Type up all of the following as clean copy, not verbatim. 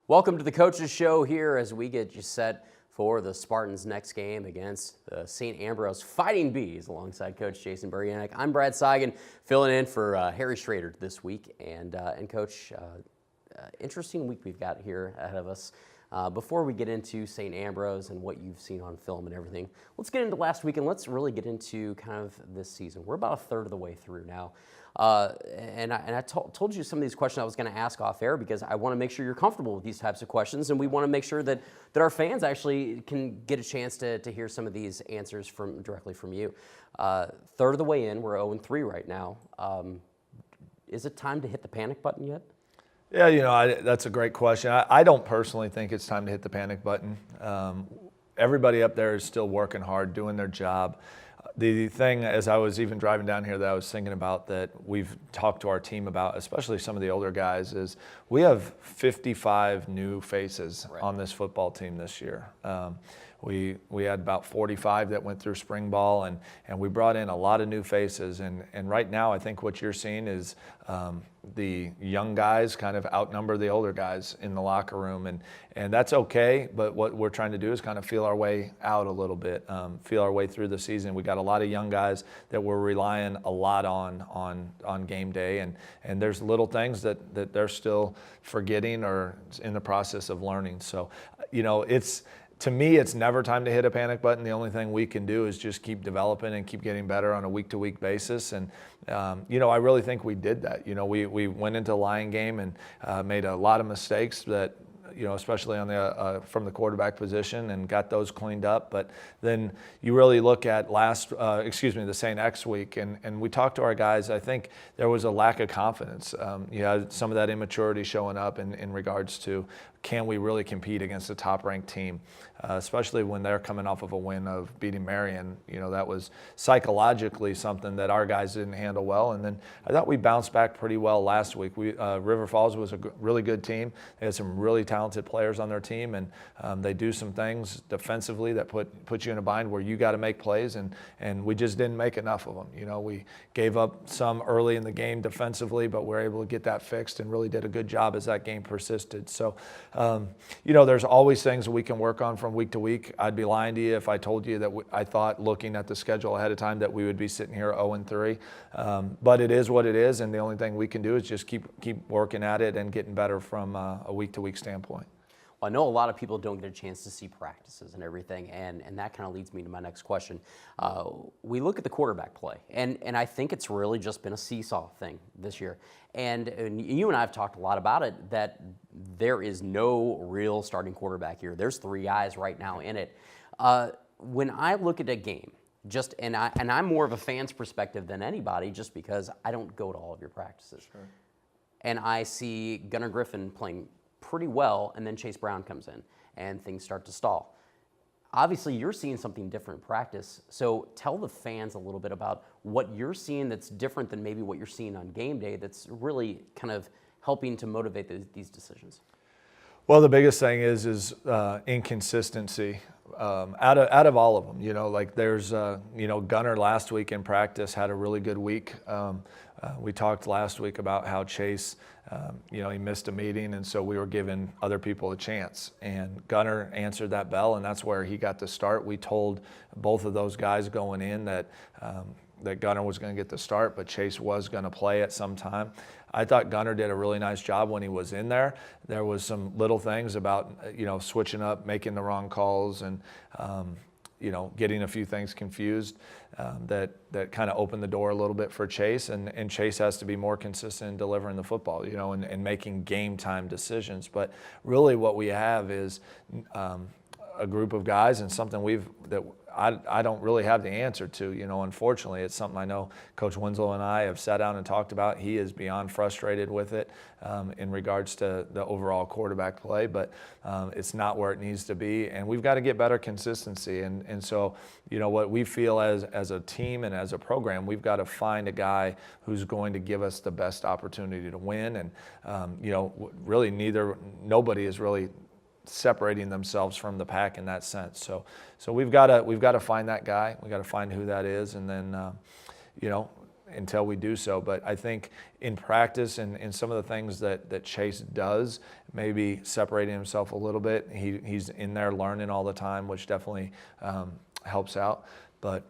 Welcome to the Coaches Show here as we get you set for the Spartans' next game against the St. Ambrose Fighting Bees alongside Coach Jason Buryanek. I'm Brad Seigan, filling in for Harry Schrader this week. And Coach, interesting week we've got here ahead of us. Before we get into St. Ambrose and what you've seen on film and everything, let's get into last week and let's really get into kind of this season. We're about a third of the way through now. I told you some of these questions I was going to ask off air because I want to make sure you're comfortable with these types of questions, and we want to make sure that our fans actually can get a chance to hear some of these answers directly from you. Third of the way in, we're 0-3 right now. Is it time to hit the panic button yet? Yeah, that's a great question. I don't personally think it's time to hit the panic button. Everybody up there is still working hard, doing their job. The thing, as I was even driving down here, that I was thinking about that we've talked to our team about, especially some of the older guys, is we have 55 new faces on this football team this year. We had about 45 that went through spring ball, and we brought in a lot of new faces. And right now, I think what you're seeing is the young guys kind of outnumber the older guys in the locker room, and that's okay. But what we're trying to do is kind of feel our way out a little bit, feel our way through the season. We got a lot of young guys that we're relying a lot on game day, and there's little things that they're still forgetting or in the process of learning. So, to me, it's never time to hit a panic button. The only thing we can do is just keep developing and keep getting better on a week-to-week basis. And, I really think we did that. We went into the Lion game and made a lot of mistakes that, especially on from the quarterback position, and got those cleaned up. But then you really look at the St. X week, and we talked to our guys. I think there was a lack of confidence. You had some of that immaturity showing up in regards to, can we really compete against a top-ranked team, especially when they're coming off of a win of beating Marion. That was psychologically something that our guys didn't handle well. And then I thought we bounced back pretty well last week. River Falls was a really good team. They had some really talented players on their team, and they do some things defensively that put you in a bind where you got to make plays, and we just didn't make enough of them. We gave up some early in the game defensively, but we're able to get that fixed and really did a good job as that game persisted. So, there's always things that we can work on from week to week. I'd be lying to you if I told you that I thought, looking at the schedule ahead of time, that we would be sitting here 0-3. But it is what it is, and the only thing we can do is just keep working at it and getting better from a week-to-week standpoint. Well, I know a lot of people don't get a chance to see practices and everything, and that kind of leads me to my next question. We look at the quarterback play, and I think it's really just been a seesaw thing this year. And you and I have talked a lot about it, that there is no real starting quarterback here. There's three guys right now in it. When I look at a game, and I'm more of a fan's perspective than anybody, just because I don't go to all of your practices. Sure. And I see Gunnar Griffin playing pretty well, and then Chase Brown comes in, and things start to stall. Obviously, you're seeing something different in practice, so tell the fans a little bit about what you're seeing that's different than maybe what you're seeing on game day that's really kind of helping to motivate these decisions. Well, the biggest thing is inconsistency out of all of them. There's Gunnar last week in practice had a really good week. We talked last week about how Chase, he missed a meeting, and so we were giving other people a chance. And Gunnar answered that bell, and that's where he got the start. We told both of those guys going in that Gunnar was going to get the start, but Chase was going to play at some time. I thought Gunnar did a really nice job when he was in there. There was some little things about, switching up, making the wrong calls, and, getting a few things confused that kind of opened the door a little bit for Chase. And Chase has to be more consistent in delivering the football, and making game time decisions. But really what we have is a group of guys and something that I don't really have the answer to. Unfortunately, it's something I know Coach Winslow and I have sat down and talked about. He is beyond frustrated with it in regards to the overall quarterback play, but it's not where it needs to be, and we've got to get better consistency. And so, what we feel as a team and as a program, we've got to find a guy who's going to give us the best opportunity to win. And really nobody is really separating themselves from the pack in that sense. So we've got to find that guy. We've got to find who that is, and then until we do so. But I think in practice and in some of the things that Chase does, maybe separating himself a little bit, he's in there learning all the time, which definitely helps out. But,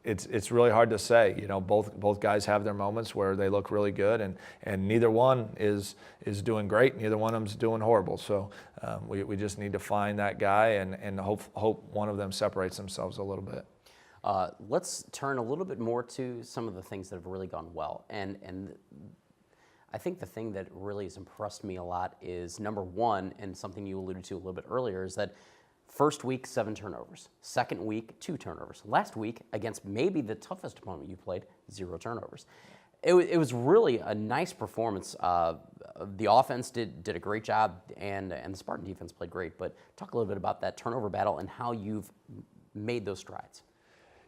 it's really hard to say. Both guys have their moments where they look really good, and neither one is doing great. Neither one of them's doing horrible. So we just need to find that guy and hope one of them separates themselves a little bit. Let's turn a little bit more to some of the things that have really gone well. And I think the thing that really has impressed me a lot is, number one, and something you alluded to a little bit earlier, is that first week, 7 turnovers. Second week, 2 turnovers. Last week, against maybe the toughest opponent you played, 0 turnovers. It was really a nice performance. The offense did a great job, and the Spartan defense played great. But talk a little bit about that turnover battle and how you've made those strides.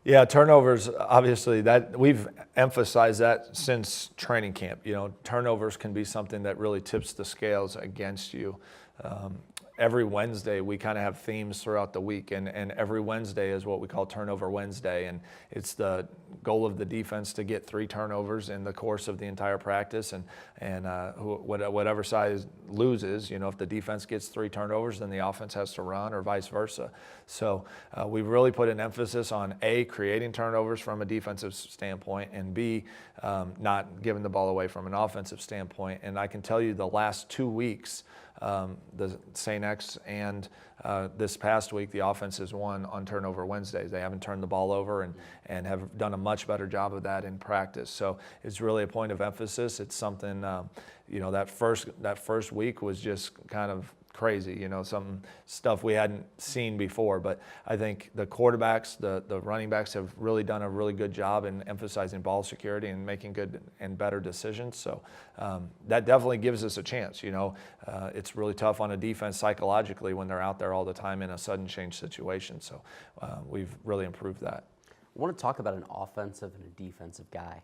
Yeah, turnovers, obviously, that we've emphasized that since training camp. Turnovers can be something that really tips the scales against you. Every Wednesday, we kind of have themes throughout the week, and every Wednesday is what we call Turnover Wednesday, and it's the goal of the defense to get 3 turnovers in the course of the entire practice, and whatever side loses, if the defense gets 3 turnovers, then the offense has to run, or vice versa. So we really put an emphasis on A, creating turnovers from a defensive standpoint, and B, not giving the ball away from an offensive standpoint. And I can tell you the last 2 weeks, the St. X and this past week, the offense has won on Turnover Wednesdays. They haven't turned the ball over and have done a much better job of that in practice. So it's really a point of emphasis. It's something, that first week was just kind of crazy, some stuff we hadn't seen before. But I think the quarterbacks, the running backs have really done a really good job in emphasizing ball security and making good and better decisions. So that definitely gives us a chance. It's really tough on a defense psychologically when they're out there all the time in a sudden change situation. So we've really improved that. I want to talk about an offensive and a defensive guy.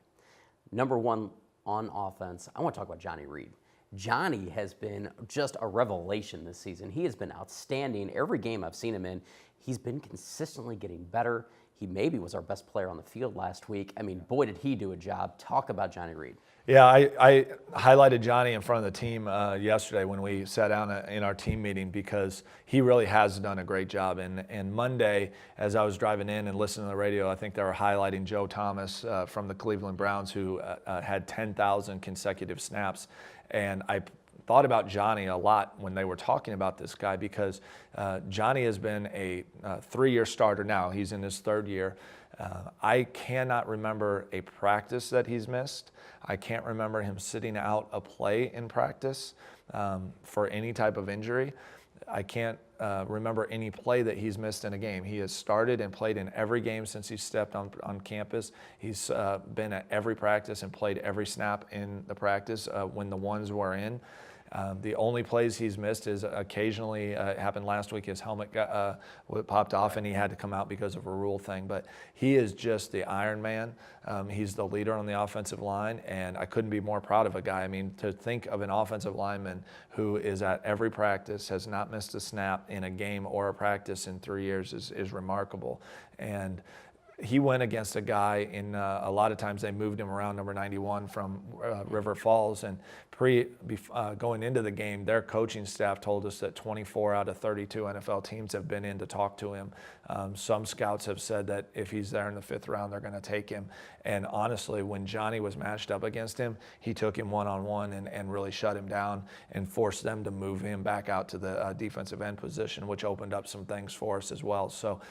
Number one on offense, I want to talk about Johnny Reed. Johnny has been just a revelation this season. He has been outstanding. Every game I've seen him in, he's been consistently getting better. He maybe was our best player on the field last week. I mean, boy, did he do a job. Talk about Johnny Reed. Yeah, I highlighted Johnny in front of the team yesterday when we sat down in our team meeting, because he really has done a great job. And Monday, as I was driving in and listening to the radio, I think they were highlighting Joe Thomas from the Cleveland Browns, who had 10,000 consecutive snaps. And I thought about Johnny a lot when they were talking about this guy, because Johnny has been a 3-year starter now. He's in his 3rd year. I cannot remember a practice that he's missed. I can't remember him sitting out a play in practice for any type of injury. I can't remember any play that he's missed in a game. He has started and played in every game since he stepped on campus. He's been at every practice and played every snap in the practice when the ones were in. The only plays he's missed is occasionally, it happened last week, his helmet popped off and he had to come out because of a rule thing. But he is just the Iron Man. He's the leader on the offensive line, and I couldn't be more proud of a guy. I mean, to think of an offensive lineman who is at every practice, has not missed a snap in a game or a practice in 3 years is remarkable. And he went against a guy in a lot of times they moved him around, number 91 from River Falls, and going into the game, their coaching staff told us that 24 out of 32 NFL teams have been in to talk to him. Some scouts have said that if he's there in the 5th round, they're going to take him. And honestly, when Johnny was matched up against him, he took him one-on-one and really shut him down and forced them to move him back out to the defensive end position, which opened up some things for us as well. So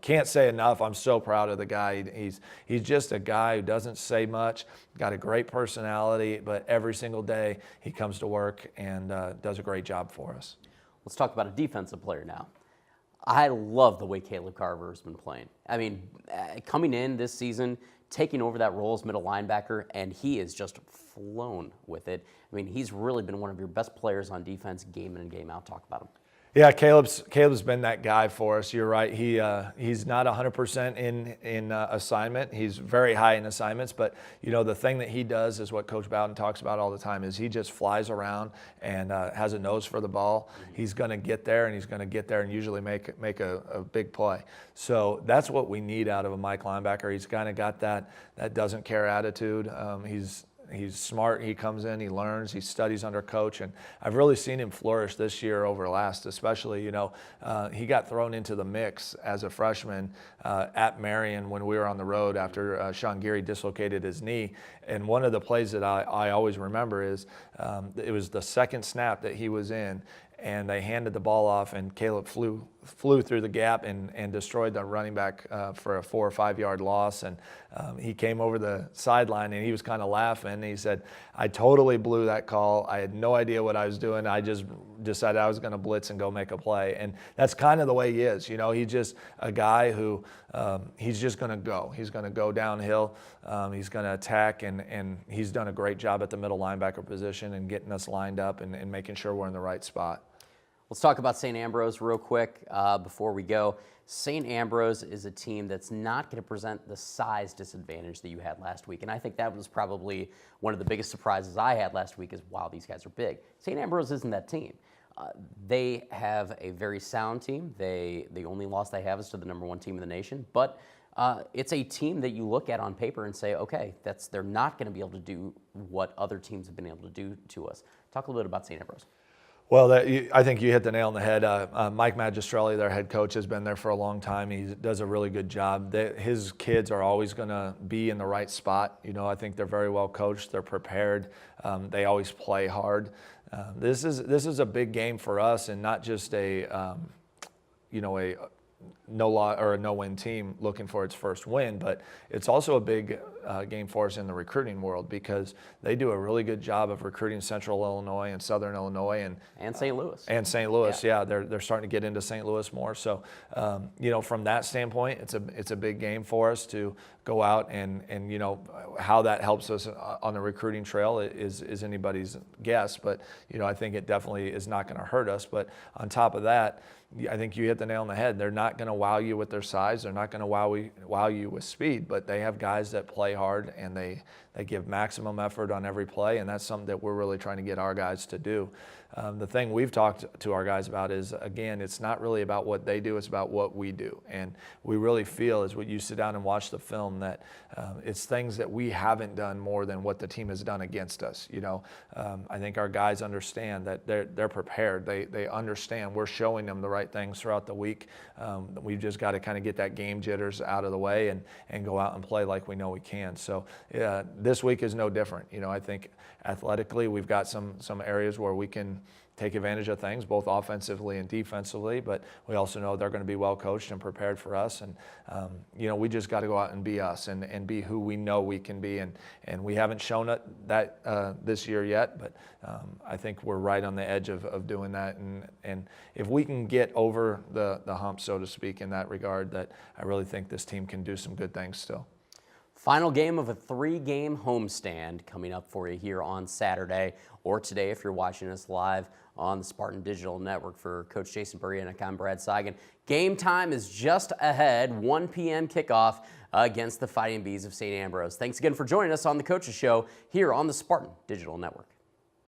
can't say enough. I'm so proud of the guy. He's just a guy who doesn't say much, got a great personality, but every single day he comes to work and does a great job for us. Let's talk about a defensive player now. I love the way Caleb Carver has been playing. I mean, coming in this season, taking over that role as middle linebacker, and he is just flown with it. I mean, he's really been one of your best players on defense game in and game out. Talk about him. Yeah, Caleb's been that guy for us. You're right. He's not 100% in assignment. He's very high in assignments, but the thing that he does is what Coach Bowden talks about all the time is he just flies around and has a nose for the ball. He's going to get there, and he's going to get there and usually make a big play. So that's what we need out of a Mike linebacker. He's kind of got that doesn't care attitude. He's smart. He comes in, he learns, he studies under coach, and I've really seen him flourish this year over last. Especially, he got thrown into the mix as a freshman at Marion when we were on the road after Sean Geary dislocated his knee. And one of the plays that I always remember is it was the second snap that he was in, and they handed the ball off, and Caleb flew through the gap and destroyed the running back for a 4 or 5 yard loss. And he came over the sideline and he was kind of laughing. He said, "I totally blew that call. I had no idea what I was doing. I just decided I was going to blitz and go make a play." And that's kind of the way he is. He's just a guy who he's just going to go. He's going to go downhill. He's going to attack, and he's done a great job at the middle linebacker position and getting us lined up and making sure we're in the right spot. Let's talk about St. Ambrose real quick before we go. St. Ambrose is a team that's not going to present the size disadvantage that you had last week. And I think that was probably one of the biggest surprises I had last week is, wow, these guys are big. St. Ambrose isn't that team. They have a very sound team. The only loss they have is to the #1 team in the nation. But it's a team that you look at on paper and say, okay, they're not going to be able to do what other teams have been able to do to us. Talk a little bit about St. Ambrose. Well, I think you hit the nail on the head. Mike Magistrelli, their head coach, has been there for a long time. He does a really good job. His kids are always going to be in the right spot. I think they're very well coached. They're prepared. They always play hard. This is a big game for us, and not just a no-win team looking for its first win, but it's also a big game for us in the recruiting world because they do a really good job of recruiting Central Illinois and Southern Illinois and St. Louis. And St. Louis, yeah, they're starting to get into St. Louis more. So, from that standpoint, it's a big game for us to go out and how that helps us on the recruiting trail is anybody's guess. But I think it definitely is not going to hurt us. But on top of that, I think you hit the nail on the head. They're not going to wow you with their size. They're not going to wow you with speed. But they have guys that play hard and they give maximum effort on every play, and that's something that we're really trying to get our guys to do. The thing we've talked to our guys about is, again, it's not really about what they do, it's about what we do. And we really feel, as you sit down and watch the film, that it's things that we haven't done more than what the team has done against us. I think our guys understand that they're prepared. They understand we're showing them the right things throughout the week. We've just got to kind of get that game jitters out of the way and go out and play like we know we can. So this week is no different. I think athletically we've got some areas where we can take advantage of things, both offensively and defensively, but we also know they're going to be well coached and prepared for us. And, we just got to go out and be us and be who we know we can be. And we haven't shown it that this year yet, but I think we're right on the edge of doing that. And if we can get over the hump, so to speak, in that regard, that I really think this team can do some good things still. Final game of a 3-game homestand coming up for you here on Saturday or today if you're watching us live on the Spartan Digital Network. For Coach Jason Burianic, I'm Brad Seigan. Game time is just ahead, 1 p.m. kickoff against the Fighting Bees of St. Ambrose. Thanks again for joining us on the Coaches Show here on the Spartan Digital Network.